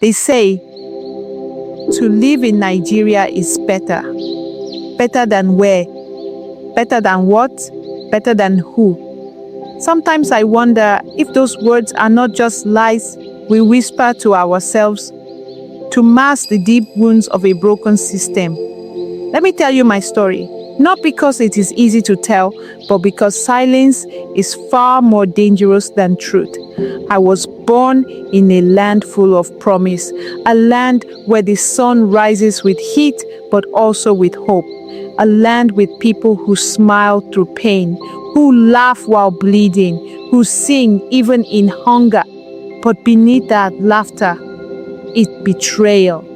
They say to live in Nigeria is better. Better than where? Better than what? Better than who? Sometimes I wonder if those words are not just lies we whisper to ourselves to mask the deep wounds of a broken system. Let me tell you my story, not because it is easy to tell, but because silence is far more dangerous than truth. I was born in a land full of promise, a land where the sun rises with heat but also with hope, a land with people who smile through pain, who laugh while bleeding, who sing even in hunger. But beneath that laughter is betrayal.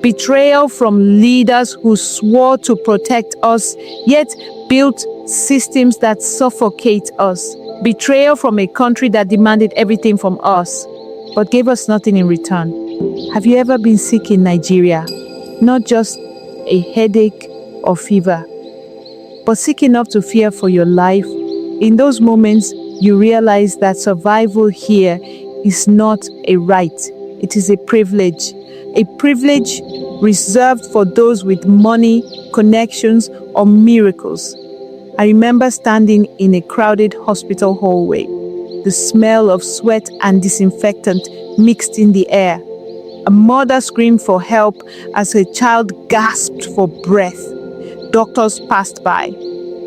Betrayal from leaders who swore to protect us, yet built systems that suffocate us. Betrayal from a country that demanded everything from us, but gave us nothing in return. Have you ever been sick in Nigeria? Not just a headache or fever, but sick enough to fear for your life? In those moments, you realize that survival here is not a right. It is a privilege reserved for those with money, connections, or miracles. I remember standing in a crowded hospital hallway, the smell of sweat and disinfectant mixed in the air. A mother screamed for help as her child gasped for breath. Doctors passed by,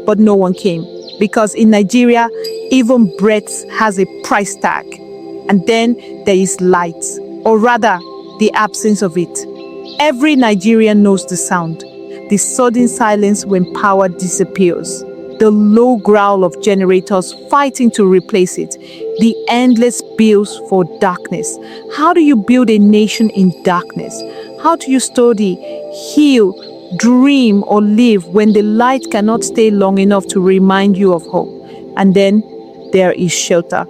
but no one came, because in Nigeria, even breath has a price tag. And then there is light, or rather, the absence of it. Every Nigerian knows the sound, the sudden silence when power disappears, the low growl of generators fighting to replace it, the endless bills for darkness. How do you build a nation in darkness? How do you study, heal, dream, or live when the light cannot stay long enough to remind you of hope? And then there is shelter,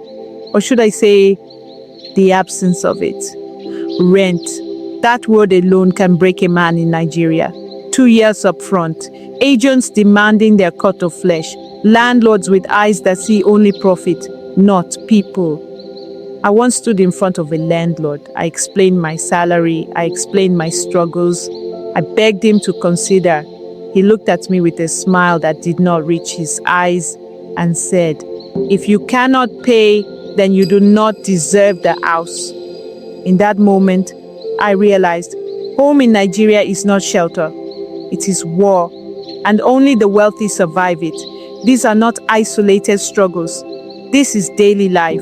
or should I say, the absence of it. Rent. That word alone can break a man in Nigeria. 2 years up front, agents demanding their cut of flesh, landlords with eyes that see only profit, not people. I once stood in front of a landlord. I explained my salary, I explained my struggles. I begged him to consider. He looked at me with a smile that did not reach his eyes and said, "If you cannot pay, then you do not deserve the house." In that moment, I realized home in Nigeria is not shelter. It is war, and only the wealthy survive it. These are not isolated struggles. This is daily life.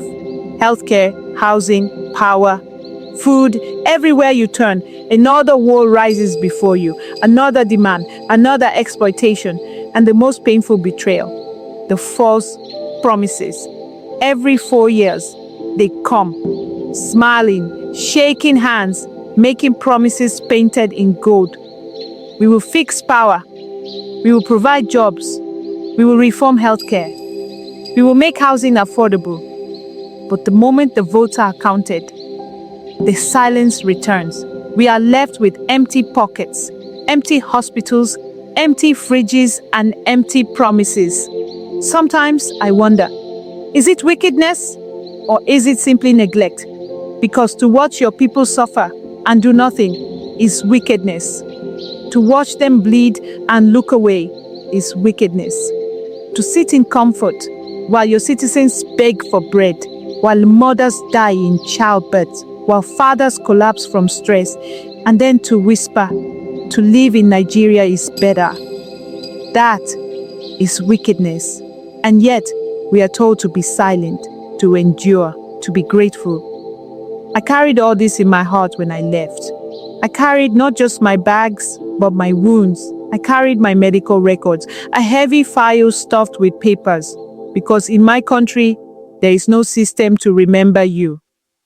Healthcare, housing, power, food, everywhere you turn, another war rises before you, another demand, another exploitation, and the most painful betrayal, the false promises. Every 4 years, they come, smiling, shaking hands, making promises painted in gold. We will fix power. We will provide jobs. We will reform healthcare. We will make housing affordable. But the moment the votes are counted, the silence returns. We are left with empty pockets, empty hospitals, empty fridges, and empty promises. Sometimes I wonder, is it wickedness or is it simply neglect? Because to watch your people suffer and do nothing is wickedness. To watch them bleed and look away is wickedness. To sit in comfort while your citizens beg for bread, while mothers die in childbirth, while fathers collapse from stress, and then to whisper, to live in Nigeria is better. That is wickedness. And yet, we are told to be silent, to endure, to be grateful. I carried all this in my heart when I left. I carried not just my bags, but my wounds. I carried my medical records, a heavy file stuffed with papers, because in my country, there is no system to remember you,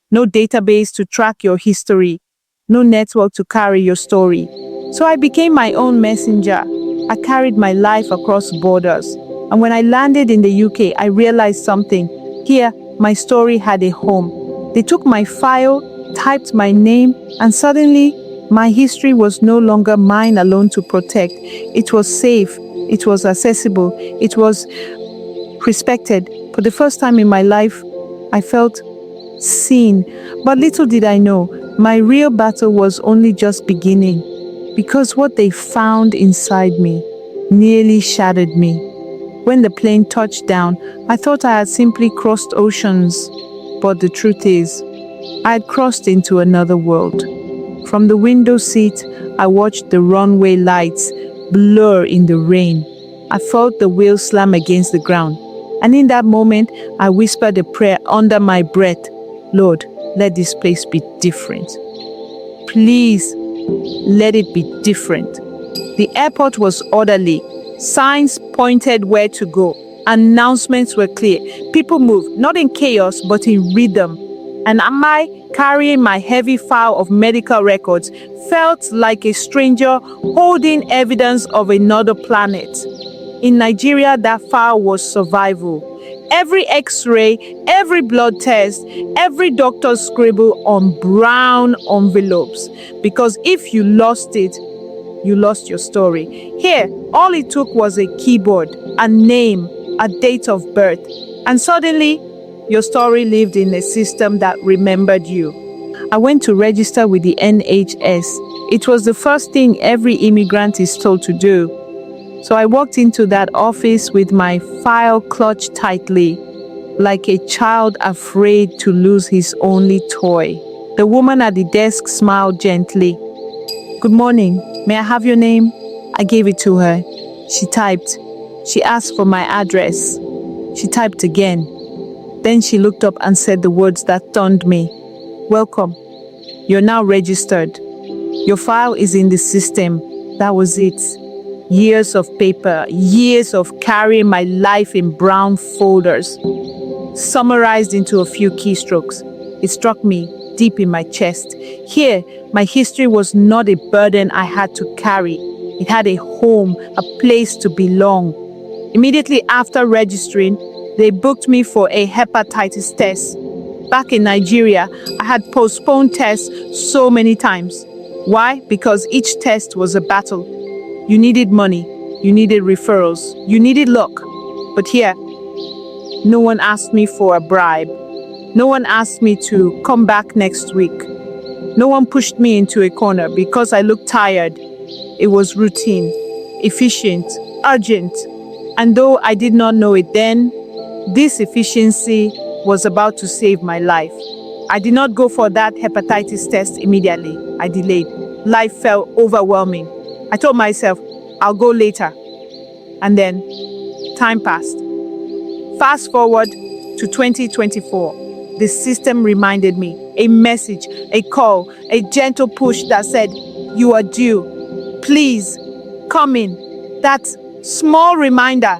no database to track your history, no network to carry your story. So I became my own messenger. I carried my life across borders. And when I landed in the UK, I realized something. Here, my story had a home. They took my file, typed my name, and suddenly, my history was no longer mine alone to protect. It was safe, it was accessible, it was respected. For the first time in my life, I felt seen. But little did I know, My real battle was only just beginning, because what they found inside me nearly shattered me. When the plane touched down, I thought I had simply crossed oceans, but the truth is, I had crossed into another world. From the window seat, I watched the runway lights blur in the rain. I felt the wheels slam against the ground. And in that moment, I whispered a prayer under my breath. Lord, let this place be different. Please, let it be different. The airport was orderly. Signs pointed where to go. Announcements were clear. People moved, not in chaos, but in rhythm. And I, carrying my heavy file of medical records, felt like a stranger holding evidence of another planet. In Nigeria, that file was survival. Every x-ray, every blood test, every doctor's scribble on brown envelopes. Because if you lost it, you lost your story. Here, all it took was a keyboard, a name, a date of birth. And suddenly, your story lived in a system that remembered you. I went to register with the NHS. It was the first thing every immigrant is told to do. So I walked into that office with my file clutched tightly, like a child afraid to lose his only toy. The woman at the desk smiled gently. Good morning. May I have your name? I gave it to her. She typed. She asked for my address. She typed again. Then she looked up and said the words that stunned me. Welcome. You're now registered. Your file is in the system. That was it. Years of paper, years of carrying my life in brown folders, summarized into a few keystrokes. It struck me deep in my chest. Here, my history was not a burden I had to carry. It had a home, a place to belong. Immediately after registering, they booked me for a hepatitis test. Back in Nigeria, I had postponed tests so many times. Why? Because each test was a battle. You needed money, you needed referrals, you needed luck. But here, no one asked me for a bribe. No one asked me to come back next week. No one pushed me into a corner because I looked tired. It was routine, efficient, urgent. And though I did not know it then, this efficiency was about to save my life. I did not go for that hepatitis test immediately. I delayed. Life felt overwhelming. I told myself, I'll go later. And then, time passed. Fast forward to 2024. The system reminded me, a message, a call, a gentle push that said, you are due. Please, come in. That small reminder,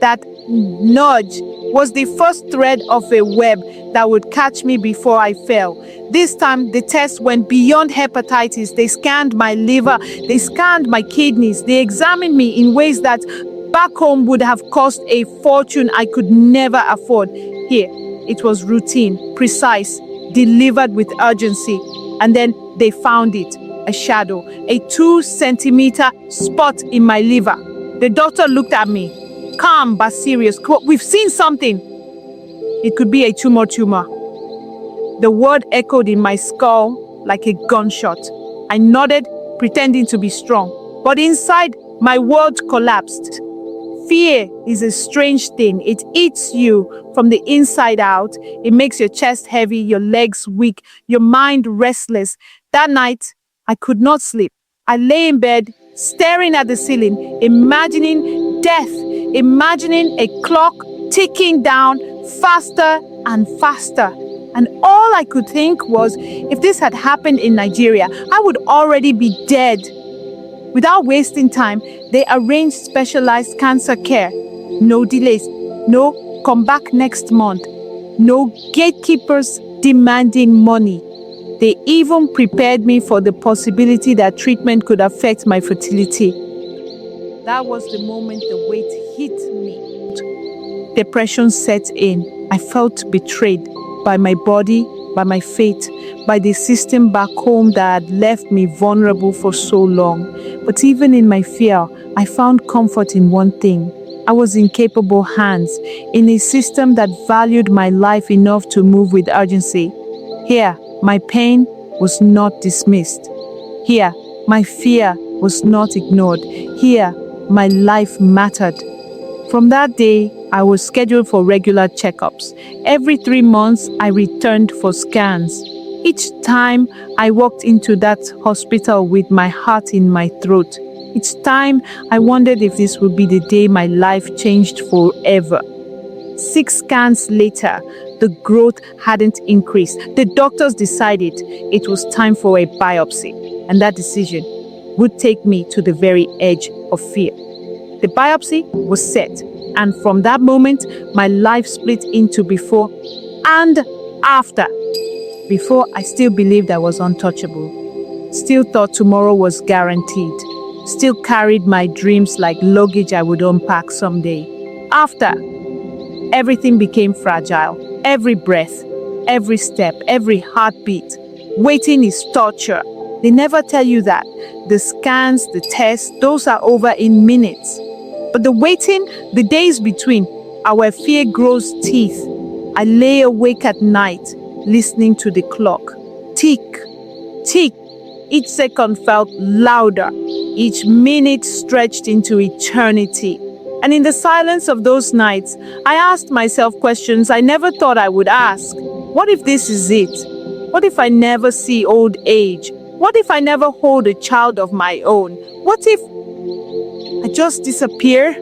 that nudge, was the first thread of a web that would catch me before I fell. This time, the test went beyond hepatitis. They scanned my liver, they scanned my kidneys, they examined me in ways that back home would have cost a fortune I could never afford. Here, it was routine, precise, delivered with urgency. And then they found it, a shadow, a 2-centimeter spot in my liver. The doctor looked at me, calm but serious. We've seen something. It could be a tumor. The word echoed in my skull like a gunshot. I nodded, pretending to be strong. But inside, my world collapsed. Fear is a strange thing. It eats you from the inside out. It makes your chest heavy, your legs weak, your mind restless. That night, I could not sleep. I lay in bed, staring at the ceiling, imagining death, imagining a clock ticking down faster and faster. And all I could think was, if this had happened in Nigeria, I would already be dead. Without wasting time, they arranged specialized cancer care. No delays. No, come back next month. No gatekeepers demanding money. They even prepared me for the possibility that treatment could affect my fertility. That was the moment the weight hit me. Depression set in. I felt betrayed by my body, by my fate, by the system back home that had left me vulnerable for so long. But even in my fear, I found comfort in one thing. I was in capable hands, in a system that valued my life enough to move with urgency. Here, my pain was not dismissed. Here, my fear was not ignored. Here, my life mattered. From that day, I was scheduled for regular checkups. Every 3 months, I returned for scans. Each time I walked into that hospital with my heart in my throat. Each time I wondered if this would be the day my life changed forever. 6 scans later, the growth hadn't increased. The doctors decided it was time for a biopsy, and that decision would take me to the very edge of fear. The biopsy was set, and from that moment, my life split into before and after. Before, I still believed I was untouchable, still thought tomorrow was guaranteed, still carried my dreams like luggage I would unpack someday. After, everything became fragile. Every breath, every step, every heartbeat. Waiting is torture. They never tell you that. The scans, the tests, those are over in minutes. But the waiting, the days between, are where fear grows teeth. I lay awake at night, listening to the clock. Tick, tick. Each second felt louder. Each minute stretched into eternity. And in the silence of those nights, I asked myself questions I never thought I would ask. What if this is it? What if I never see old age? What if I never hold a child of my own? What if I just disappear?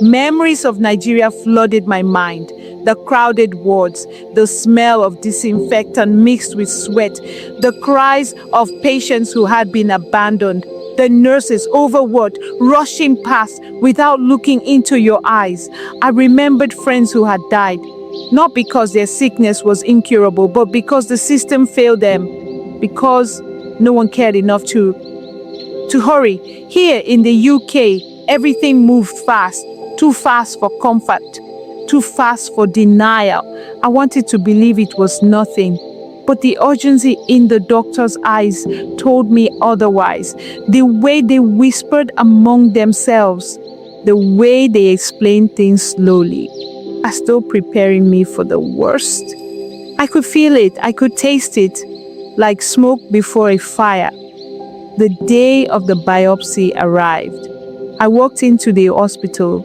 Memories of Nigeria flooded my mind. The crowded wards, the smell of disinfectant mixed with sweat, the cries of patients who had been abandoned, the nurses overworked, rushing past without looking into your eyes. I remembered friends who had died, not because their sickness was incurable, but because the system failed them, because no one cared enough to hurry. Here in the UK, everything moved fast, too fast for comfort, too fast for denial. I wanted to believe it was nothing, but the urgency in the doctor's eyes told me otherwise. The way they whispered among themselves, the way they explained things slowly, are still preparing me for the worst. I could feel it, I could taste it, like smoke before a fire. The day of the biopsy arrived. I walked into the hospital,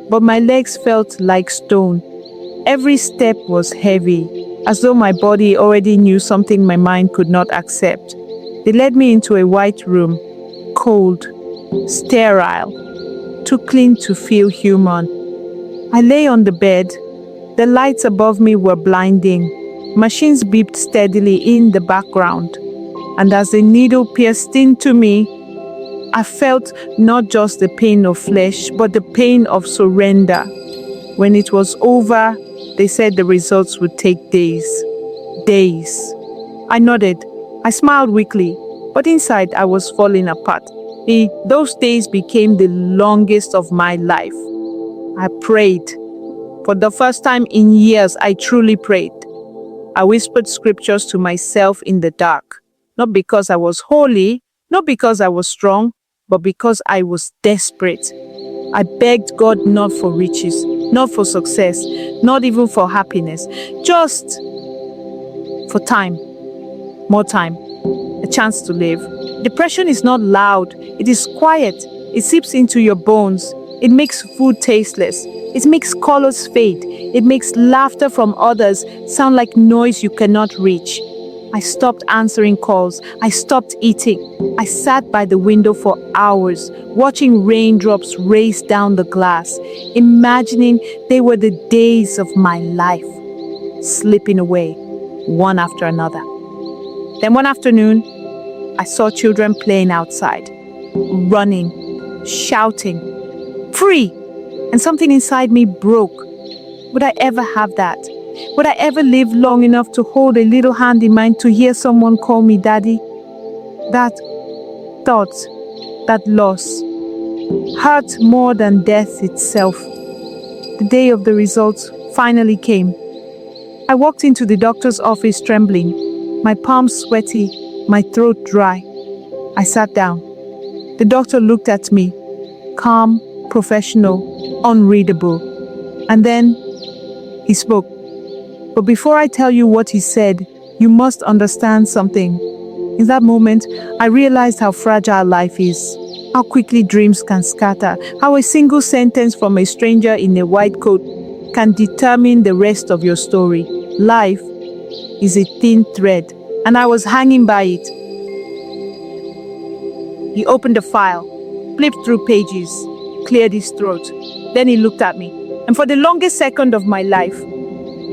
but my legs felt like stone. Every step was heavy, as though my body already knew something my mind could not accept. They led me into a white room, cold, sterile, too clean to feel human. I lay on the bed. The lights above me were blinding. Machines beeped steadily in the background. And as the needle pierced into me, I felt not just the pain of flesh, but the pain of surrender. When it was over, they said the results would take days. Days. I nodded. I smiled weakly, but inside I was falling apart. Those days became the longest of my life. I prayed. For the first time in years, I truly prayed. I whispered scriptures to myself in the dark. Not because I was holy, not because I was strong, but because I was desperate. I begged God not for riches, not for success, not even for happiness, just for time, more time, a chance to live. Depression is not loud, it is quiet. It seeps into your bones. It makes food tasteless. It makes colors fade. It makes laughter from others sound like noise you cannot reach. I stopped answering calls. I stopped eating. I sat by the window for hours, watching raindrops race down the glass, imagining they were the days of my life, slipping away, one after another. Then one afternoon, I saw children playing outside, running, shouting, "Free!" And something inside me broke. Would I ever have that? Would I ever live long enough to hold a little hand in mine to hear someone call me daddy? That thought, that loss, hurt more than death itself. The day of the results finally came. I walked into the doctor's office trembling, my palms sweaty, my throat dry. I sat down. The doctor looked at me, calm, professional, unreadable. And then he spoke. But before I tell you what he said, You must understand something. In that moment, I realized how fragile life is, how quickly dreams can scatter, how a single sentence from a stranger in a white coat can determine the rest of your story. Life is a thin thread, and I was hanging by it. He opened the file, flipped through pages, cleared his throat. Then he looked at me, and for the longest second of my life,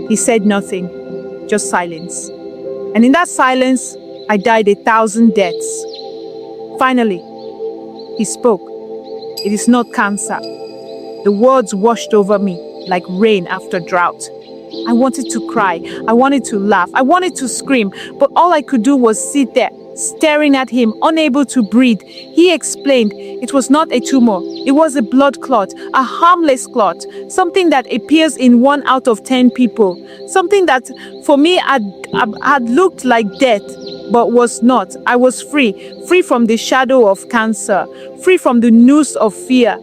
he said nothing, just silence. And in that silence, I died 1,000 deaths. Finally, he spoke. It is not cancer. The words washed over me like rain after drought. I wanted to cry. I wanted to laugh. I wanted to scream. But all I could do was sit there, staring at him, unable to breathe. He explained it was not a tumor. It was a blood clot, a harmless clot, something that appears in 1 out of 10 people. Something that for me had looked like death, but was not. I was free from the shadow of cancer, free from the noose of fear.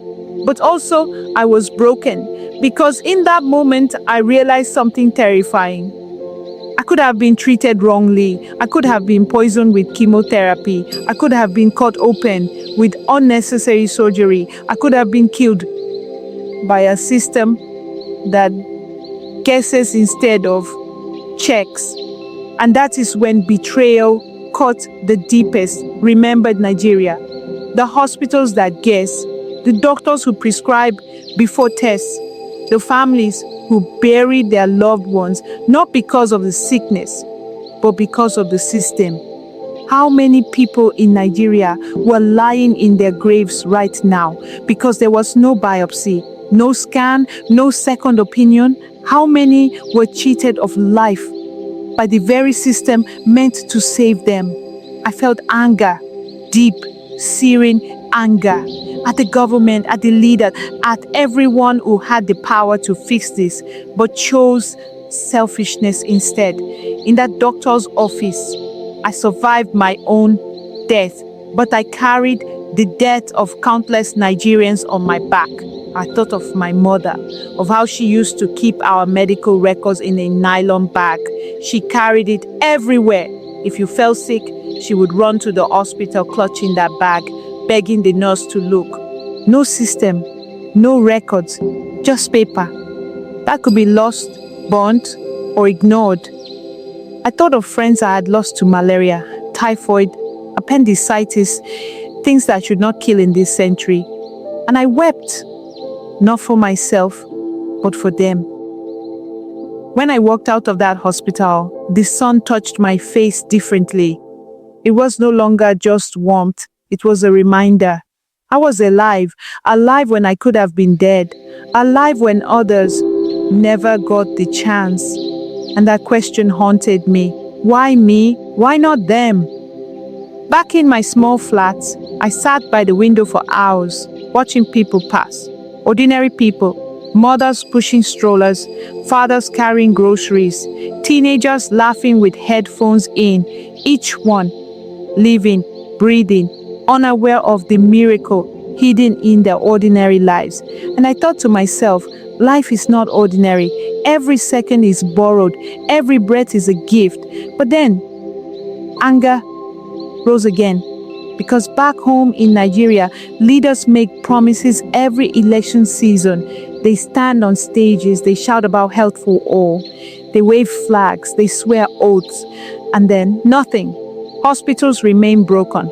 But also, I was broken because in that moment, I realized something terrifying. I could have been treated wrongly. I could have been poisoned with chemotherapy. I could have been cut open with unnecessary surgery. I could have been killed by a system that guesses instead of checks. And that is when betrayal cut the deepest. Remembered Nigeria. The hospitals that guess, the doctors who prescribe before tests, the families who buried their loved ones, not because of the sickness, but because of the system. How many people in Nigeria were lying in their graves right now because there was no biopsy, no scan, no second opinion? How many were cheated of life by the very system meant to save them? I felt anger, deep, searing anger at the government, at the leader, at everyone who had the power to fix this, but chose selfishness instead. In that doctor's office, I survived my own death, but I carried the death of countless Nigerians on my back. I thought of my mother, of how she used to keep our medical records in a nylon bag. She carried it everywhere. If you fell sick, she would run to the hospital clutching that bag, begging the nurse to look. No system, no records, just paper. That could be lost, burnt, or ignored. I thought of friends I had lost to malaria, typhoid, appendicitis, things that should not kill in this century. And I wept, not for myself, but for them. When I walked out of that hospital, the sun touched my face differently. It was no longer just warmth. It was a reminder. I was alive when I could have been dead, alive when others never got the chance. And that question haunted me. Why me? Why not them? Back in my small flat, I sat by the window for hours, watching people pass. Ordinary people, mothers pushing strollers, fathers carrying groceries, teenagers laughing with headphones in, each one living, breathing, unaware of the miracle hidden in their ordinary lives. And I thought to myself, life is not ordinary. Every second is borrowed. Every breath is a gift. But then, anger rose again. Because back home in Nigeria, leaders make promises every election season. They stand on stages, they shout about health for all. They wave flags, they swear oaths. And then, nothing. Hospitals remain broken.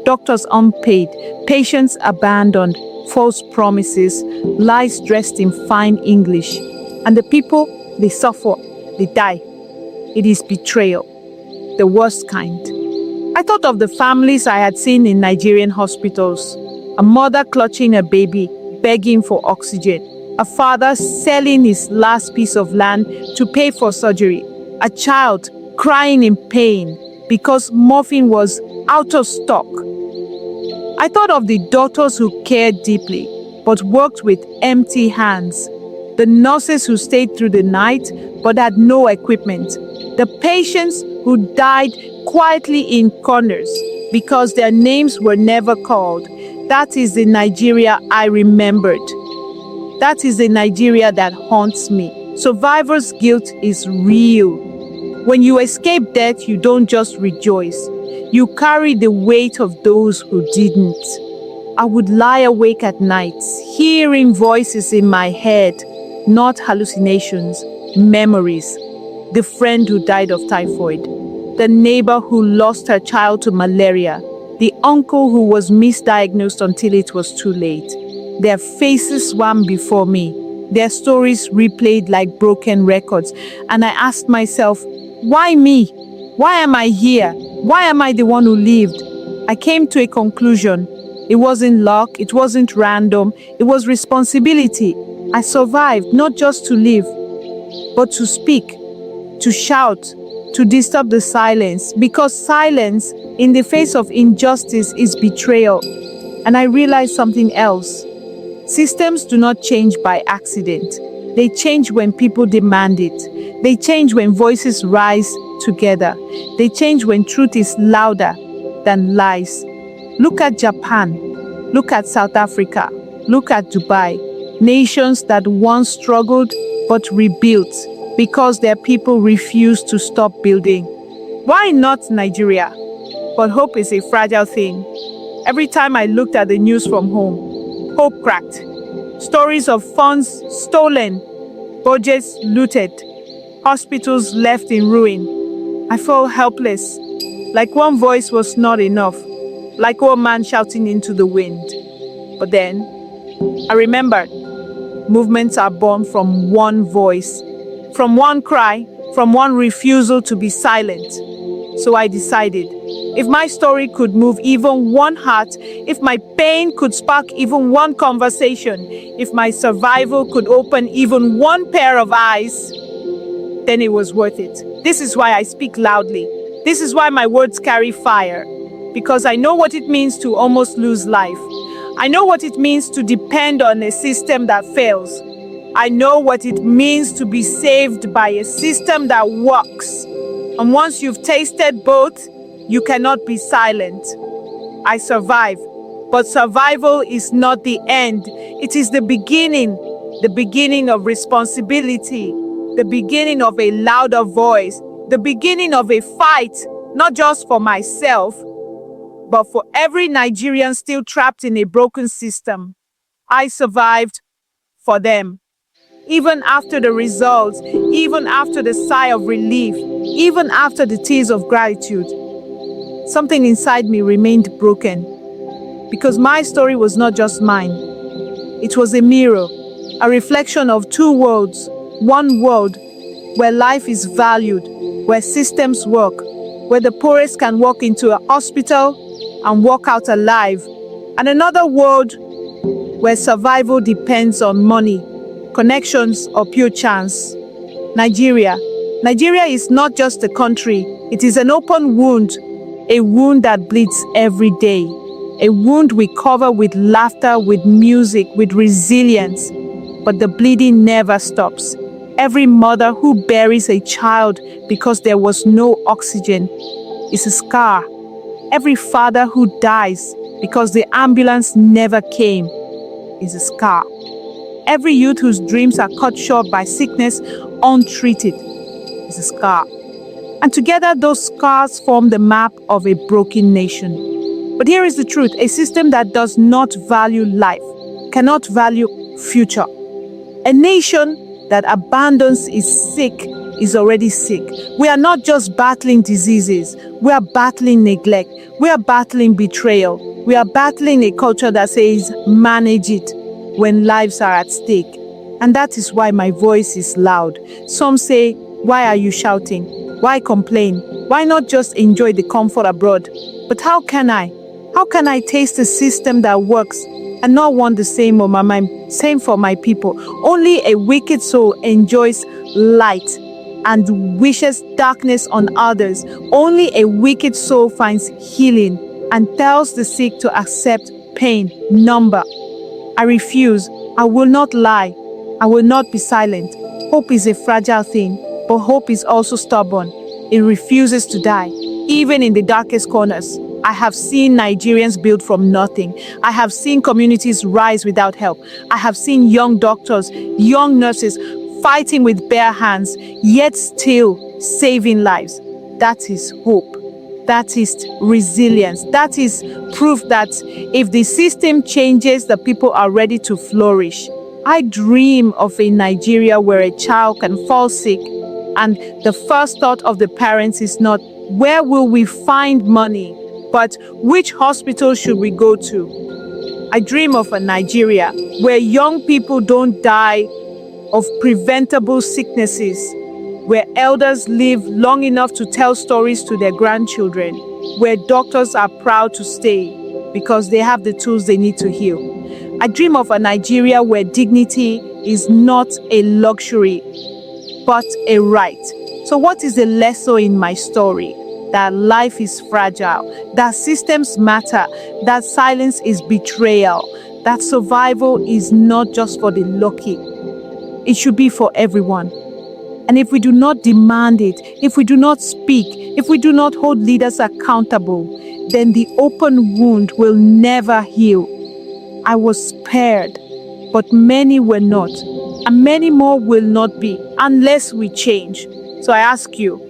Doctors unpaid, patients abandoned, false promises, lies dressed in fine English. And the people, they suffer, they die. It is betrayal, the worst kind. I thought of the families I had seen in Nigerian hospitals. A mother clutching a baby, begging for oxygen. A father selling his last piece of land to pay for surgery. A child crying in pain because morphine was out of stock. I thought of the doctors who cared deeply, but worked with empty hands. The nurses who stayed through the night, but had no equipment. The patients who died quietly in corners because their names were never called. That is the Nigeria I remembered. That is the Nigeria that haunts me. Survivor's guilt is real. When you escape death, you don't just rejoice. You carry the weight of those who didn't. I would lie awake at nights, hearing voices in my head, not hallucinations, memories. The friend who died of typhoid, the neighbor who lost her child to malaria, the uncle who was misdiagnosed until it was too late. Their faces swam before me, their stories replayed like broken records, and I asked myself, why me? Why am I here? Why am I the one who lived? I came to a conclusion. It wasn't luck, it wasn't random, it was responsibility. I survived not just to live, but to speak, to shout, to disturb the silence, because silence in the face of injustice is betrayal. And I realized something else. Systems do not change by accident. They change when people demand it. They change when voices rise together. They change when truth is louder than lies. Look at Japan. Look at South Africa. Look at Dubai. Nations that once struggled but rebuilt because their people refused to stop building. Why not Nigeria? But hope is a fragile thing. Every time I looked at the news from home, hope cracked. Stories of funds stolen, budgets looted, hospitals left in ruin. I felt helpless, like one voice was not enough, like one man shouting into the wind. But then, I remembered, movements are born from one voice, from one cry, from one refusal to be silent. So I decided, if my story could move even one heart, if my pain could spark even one conversation, if my survival could open even one pair of eyes, then it was worth it. This is why I speak loudly. This is why my words carry fire. Because I know what it means to almost lose life. I know what it means to depend on a system that fails. I know what it means to be saved by a system that works. And once you've tasted both, you cannot be silent. I survive, but survival is not the end. It is the beginning of responsibility, the beginning of a louder voice, the beginning of a fight, not just for myself, but for every Nigerian still trapped in a broken system. I survived for them. Even after the results, even after the sigh of relief, even after the tears of gratitude, something inside me remained broken. Because my story was not just mine. It was a mirror, a reflection of two worlds. One world where life is valued, where systems work, where the poorest can walk into a hospital and walk out alive. And another world where survival depends on money, connections, or pure chance. Nigeria. Nigeria is not just a country. It is an open wound, a wound that bleeds every day, a wound we cover with laughter, with music, with resilience. But the bleeding never stops. Every mother who buries a child because there was no oxygen is a scar. Every father who dies because the ambulance never came is a scar. Every youth whose dreams are cut short by sickness untreated is a scar. And together those scars form the map of a broken nation. But here is the truth: a system that does not value life cannot value future. A nation that abandons its sick is already sick. We are not just battling diseases, we are battling neglect, we are battling betrayal, we are battling a culture that says manage it when lives are at stake. And that is why my voice is loud. Some say, why are you shouting? Why complain? Why not just enjoy the comfort abroad? But how can I? How can I taste a system that works and not want the same for my people? Only a wicked soul enjoys light and wishes darkness on others. Only a wicked soul finds healing and tells the sick to accept pain, number. I refuse. I will not lie. I will not be silent. Hope is a fragile thing, but hope is also stubborn. It refuses to die, even in the darkest corners. I have seen Nigerians build from nothing. I have seen communities rise without help. I have seen young doctors, young nurses fighting with bare hands, yet still saving lives. That is hope. That is resilience. That is proof that if the system changes, the people are ready to flourish. I dream of a Nigeria where a child can fall sick and the first thought of the parents is not, where will we find money, but which hospital should we go to? I dream of a Nigeria where young people don't die of preventable sicknesses, where elders live long enough to tell stories to their grandchildren, where doctors are proud to stay because they have the tools they need to heal. I dream of a Nigeria where dignity is not a luxury, but a right. So what is the lesson in my story? That life is fragile, that systems matter, that silence is betrayal, that survival is not just for the lucky. It should be for everyone. And if we do not demand it, if we do not speak, if we do not hold leaders accountable, then the open wound will never heal. I was spared, but many were not, and many more will not be unless we change. So I ask you,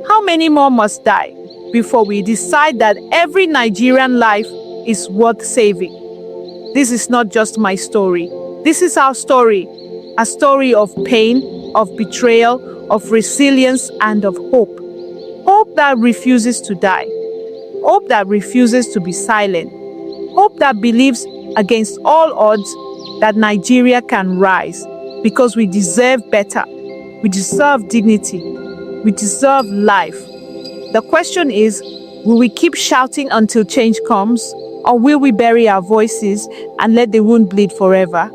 how many more must die before we decide that every Nigerian life is worth saving? This is not just my story. This is our story, a story of pain, of betrayal, of resilience, and of hope. Hope that refuses to die. Hope that refuses to be silent. Hope that believes against all odds that Nigeria can rise, because we deserve better. We deserve dignity. We deserve life. The question is, will we keep shouting until change comes, or will we bury our voices and let the wound bleed forever?